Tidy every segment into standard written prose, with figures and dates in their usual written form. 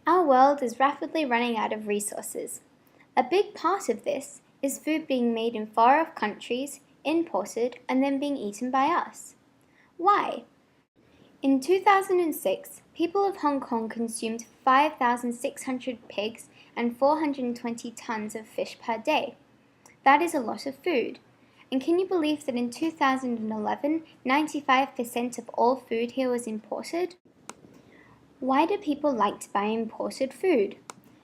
Our world is rapidly running out of resources. A big part of this is food being made in far-off countries, imported, and then being eaten by us. Why? In 2006, people of Hong Kong consumed 5,600 pigs and 420 tons of fish per day. That is a lot of food. And can you believe that in 2011, 95% of all food here was imported? Why do people like to buy imported food?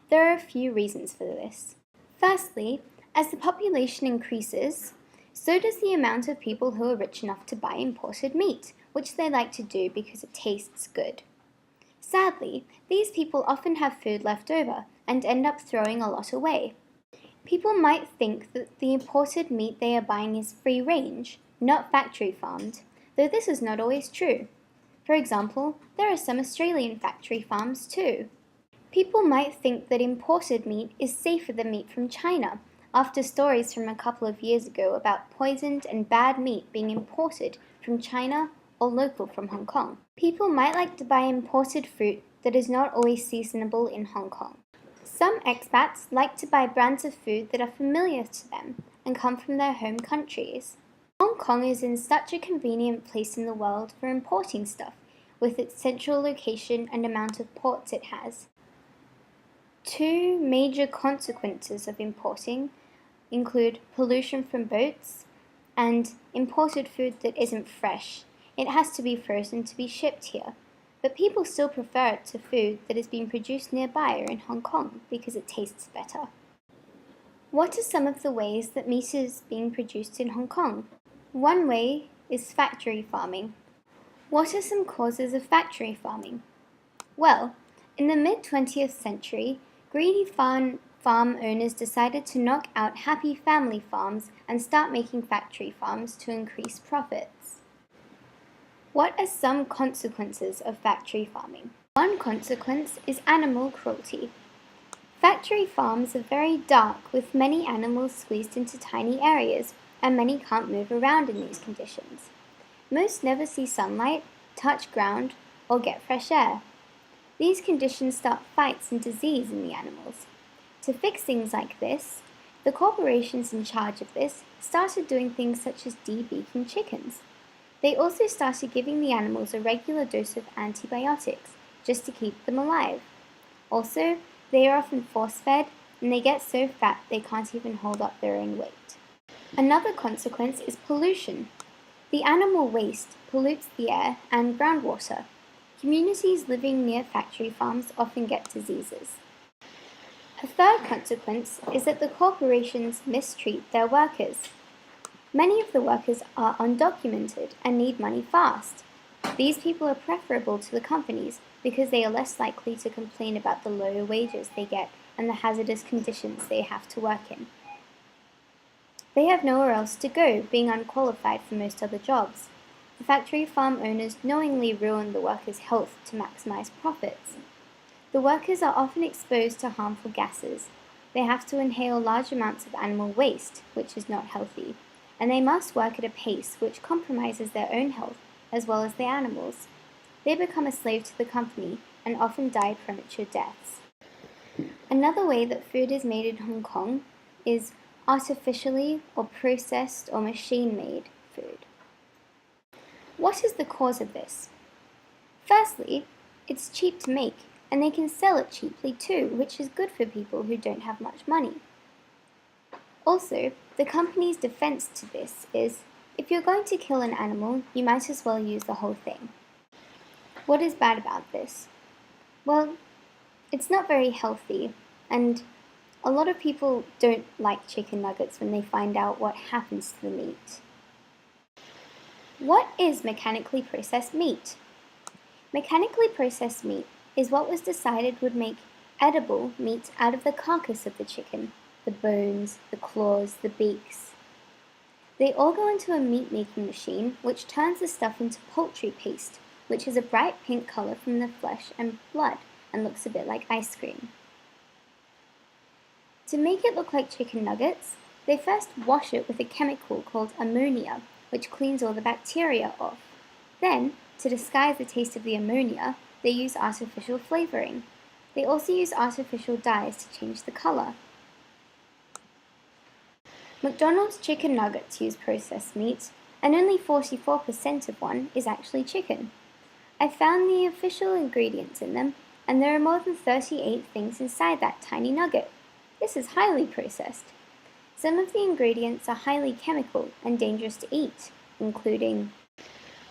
There are a few reasons for this. Firstly, as the population increases, so does the amount of people who are rich enough to buy imported meat, which they like to do because it tastes good. Sadly, these people often have food left over and end up throwing a lot away. People might think that the imported meat they are buying is free range, not factory farmed, though this is not always true. For example, there are some Australian factory farms too. People might think that imported meat is safer than meat from China, after stories from a couple of years ago about poisoned and bad meat being imported from China or local from Hong Kong. People might like to buy imported fruit that is not always seasonable in Hong Kong. Some expats like to buy brands of food that are familiar to them and come from their home countries. Hong Kong is in such a convenient place in the world for importing stuff, with its central location and amount of ports it has. Two major consequences of importing include pollution from boats and imported food that isn't fresh. It has to be frozen to be shipped here, but people still prefer it to food that has been produced nearby or in Hong Kong because it tastes better. What are some of the ways that meat is being produced in Hong Kong? One way is factory farming. What are some causes of factory farming? Well, in the mid-20th century, greedy farm owners decided to knock out happy family farms and start making factory farms to increase profits. What are some consequences of factory farming? One consequence is animal cruelty. Factory farms are very dark, with many animals squeezed into tiny areas, and many can't move around in these conditions. Most never see sunlight, touch ground, or get fresh air. These conditions start fights and disease in the animals. To fix things like this, the corporations in charge of this started doing things such as de-beaking chickens. They also started giving the animals a regular dose of antibiotics, just to keep them alive. Also, they are often force-fed, and they get so fat they can't even hold up their own weight. Another consequence is pollution. The animal waste pollutes the air and groundwater. Communities living near factory farms often get diseases. A third consequence is that the corporations mistreat their workers. Many of the workers are undocumented and need money fast. These people are preferable to the companies because they are less likely to complain about the low wages they get and the hazardous conditions they have to work in. They have nowhere else to go, being unqualified for most other jobs. The factory farm owners knowingly ruin the workers' health to maximize profits. The workers are often exposed to harmful gases. They have to inhale large amounts of animal waste, which is not healthy, and they must work at a pace which compromises their own health as well as the animals. They become a slave to the company and often die premature deaths. Another way that food is made in Hong Kong is artificially or processed or machine-made food. What is the cause of this? Firstly, it's cheap to make, and they can sell it cheaply too, which is good for people who don't have much money. Also, the company's defense to this is, if you're going to kill an animal, you might as well use the whole thing. What is bad about this? Well, it's not very healthy, and a lot of people don't like chicken nuggets when they find out what happens to the meat. What is mechanically processed meat? Mechanically processed meat is what was decided would make edible meat out of the carcass of the chicken, the bones, the claws, the beaks. They all go into a meat-making machine, which turns the stuff into poultry paste, which is a bright pink color from the flesh and blood and looks a bit like ice cream. To make it look like chicken nuggets, they first wash it with a chemical called ammonia, which cleans all the bacteria off. Then, to disguise the taste of the ammonia, they use artificial flavoring. They also use artificial dyes to change the color. McDonald's chicken nuggets use processed meat, and only 44% of one is actually chicken. I found the official ingredients in them, and there are more than 38 things inside that tiny nugget. This is highly processed. Some of the ingredients are highly chemical and dangerous to eat, including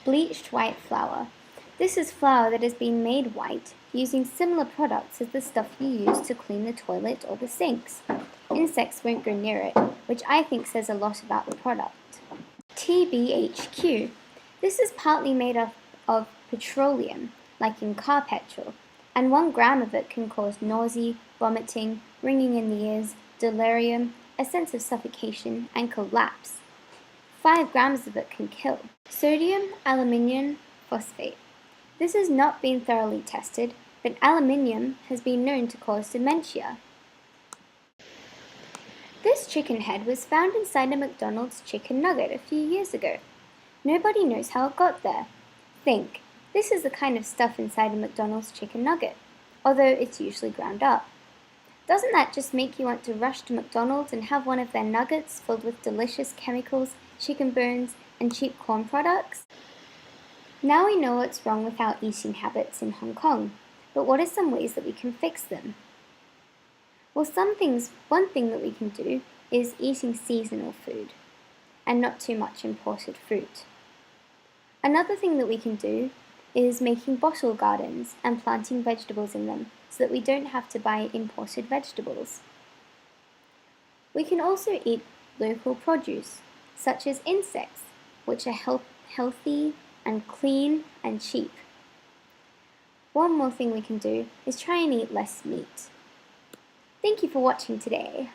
bleached white flour. This is flour that has been made white using similar products as the stuff you use to clean the toilet or the sinks. Insects won't go near it, which I think says a lot about the product. TBHQ. This is partly made up of petroleum, like in car petrol, and 1 gram of it can cause nausea, vomiting, ringing in the ears, delirium, a sense of suffocation, and collapse. 5 grams of it can kill. Sodium aluminium phosphate. This has not been thoroughly tested, but aluminium has been known to cause dementia. This chicken head was found inside a McDonald's chicken nugget a few years ago. Nobody knows how it got there. Think, this is the kind of stuff inside a McDonald's chicken nugget, although it's usually ground up. Doesn't that just make you want to rush to McDonald's and have one of their nuggets filled with delicious chemicals, chicken bones, and cheap corn products? Now we know what's wrong with our eating habits in Hong Kong, but what are some ways that we can fix them? Well, one thing that we can do is eating seasonal food and not too much imported fruit. Another thing that we can do is making bottle gardens and planting vegetables in them so that we don't have to buy imported vegetables. We can also eat local produce, such as insects, which are healthy and clean and cheap. One more thing we can do is try and eat less meat. Thank you for watching today.